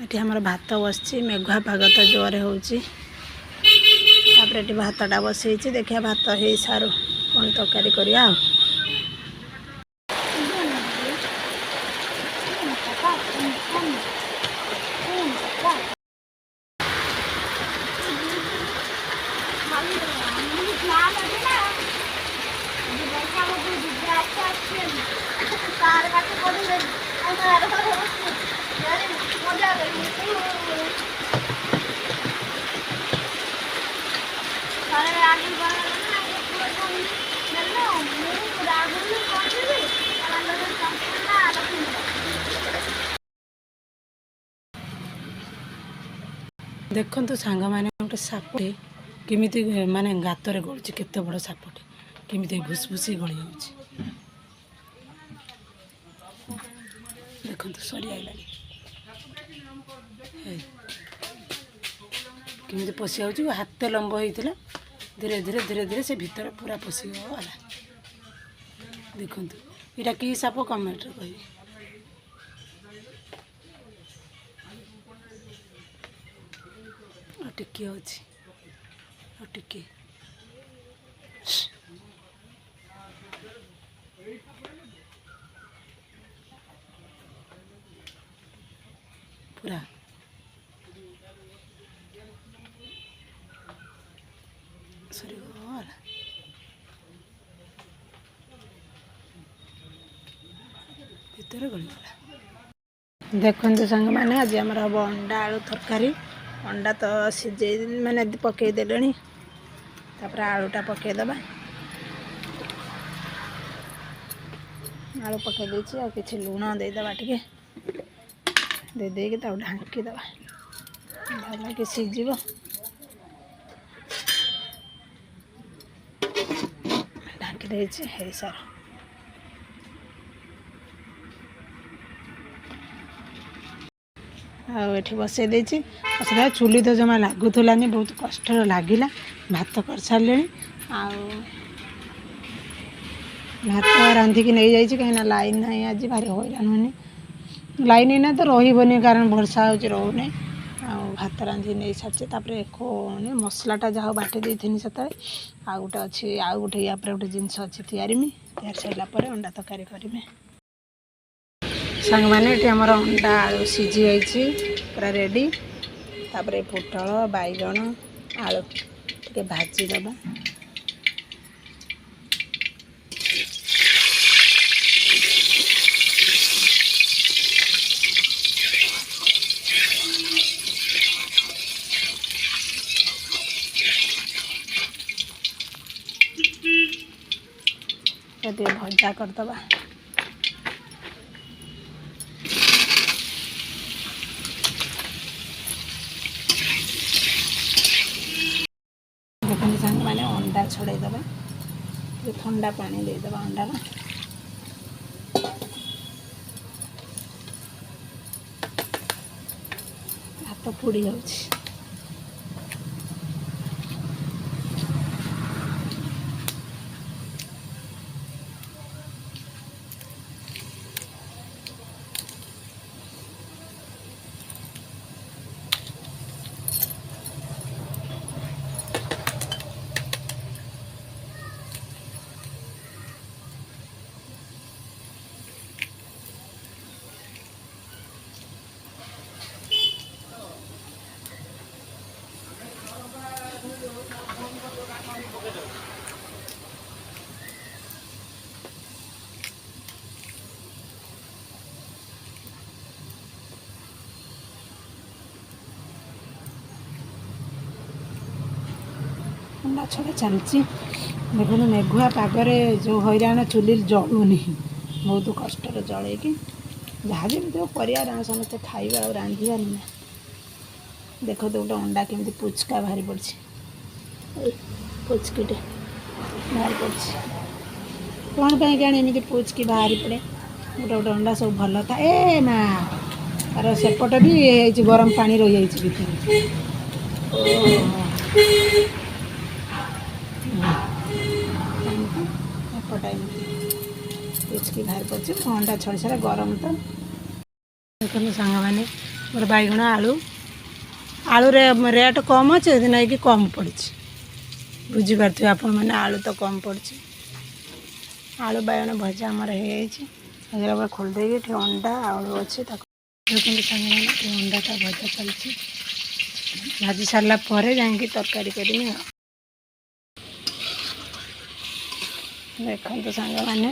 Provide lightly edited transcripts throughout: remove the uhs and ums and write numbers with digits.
ये आमर भात बस मेघुआ पाग तो जोर हो भातटा बसई देखिए भात हो सारू कौन तरकारी करिया देखो तो सांग मैंने गोटे सापटे केमी माने गातर गलुची केते बड़ सापटे केमी भूसभूसी गली जाऊँ देखो तो सरी आइला केमी पशि आउची हाथ लंब होता धीरे धीरे धीरे धीरे से भीतर पूरा पशि गला देखो यहाँ कि साप कमेंट कह टिके अच्छी टिके पूरा सरी भीतर गलीगला देखते सांग मैंने आज आम हम अंडा आलू तरकारी अंडा तो सीझे मैंने पकई देले आलूटा पकईदबा आलू पकई देछि आ किछि लुण देदेबा टिके देदेकी ढांकी दबा भल कि सीझ ढांकी देछि हे सार आठी बसई देछि बस चुली तो जमा लगुलानी बहुत कष्ट लगिला भात कर सारे भात रांधिकी नहीं जाइए कहीं लाइन ना आज भारी हैरान होनी लाइन ना तो रही कारण वर्षा हो रोने भात रांधि नहीं सारी खोने मसलाटा जहाँ बाटे देनी से आ गोटे अच्छी आउ गोटे या गोटे जिनस अच्छी तैयारी सारापर अंडा तरकारी करें सांग मैंने आमर अंडा आलू सीझी जाइए पूरा रेडी तापर पोटल बैगण आलू टे भाजीदबा भजा करदबा सांग मैंने अंडा छड़ेदबा ठंडा पानी देदबा अंडा हाथ पोड़ी जाऊँ अंडा छड़ा चलती देखो मेघुआ पागरे जो हैरान चुली जलूनी बहुत कष्ट जल जहाँ जमी पर समस्त खाଇବା और रांधिबार ना देखो तो गोटे अंडा केमती पुचका बाहरी पड़ी पुचकीटे बाहरी पड़ी कौन पाई क्या एमती पुचकी बाहरी पड़े गोटे गोटे अंडा सब भल था ए ना तार सेपट भी गरम पानी रही जाइए पुचकी बाहर पड़े अंडा छड़ी सारा गरम तो देखो सांग मैंने ମୋର ବାଇଗଣ ଆଳୁ ଆଳୁରେ ରେଟ୍ କମ୍ ଅଛି ସେଥିନାଗି କମ୍ ପଡ଼ିଛି ବୁଝିପାରୁଥିବେ ଆପଣମାନେ ଆଳୁ ତ କମ୍ ପଡ଼ିଛି ଆଳୁ ବାଇଗଣ ଭଜା ଆମର ହେଇଯାଇଛି ହେଇଗଲା ପରେ ଖୋଲି ଦେଇକି ଏଠି ଅଣ୍ଡା ଆଳୁ ଅଛି ତାକୁ ଦେଖନ୍ତୁ ସାଙ୍ଗମାନେ ଏଠି ଅଣ୍ଡାଟା ଭଜା ଚାଲିଛି ଭାଜି ସାରିଲା ପରେ ଯାଇକି ତରକାରୀ କରିବି ଆଉ ଦେଖନ୍ତୁ ସାଙ୍ଗମାନେ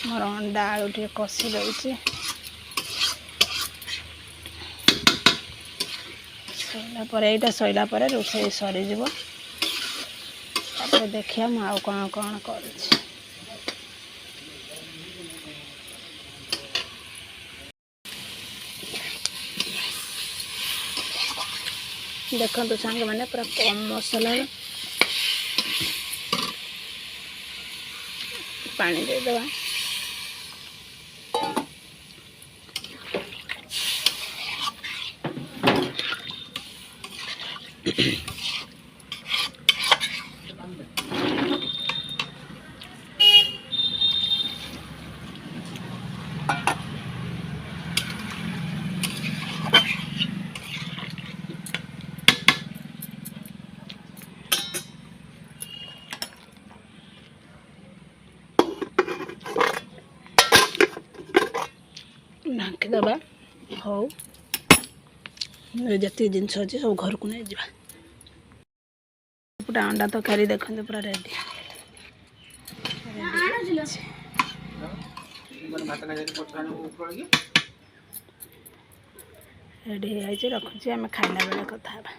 ମୋର ଅଣ୍ଡା ଆଳୁ ଟିକେ କଷି ଦେଉଛି ସରିଲା ପରେ ଏଇଟା ସରିଲା ପରେ ରୋଷେଇ ସରିଯିବ ତାପରେ ଦେଖିବା ମୁଁ ଆଉ କ'ଣ କ'ଣ କରୁଛି ଦେଖନ୍ତୁ ସାଙ୍ଗମାନେ ପୁରା କମ୍ ମସଲାରେ ପାଣି ଦେଇଦେବା ଢାଙ୍କିଦେବା ହଉ ଯେତିକି ଜିନିଷ ଅଛି ସବୁ ଘରକୁ ନେଇଯିବା ପୁରା ଅଣ୍ଡା ତରକାରୀ ଦେଖନ୍ତୁ ପୁରା ରେଡ଼ି ରେଡ଼ି ହେଇଯାଇଛି ରଖୁଛି ଆମେ ଖାଇଲା ବେଳେ କଥା ହେବା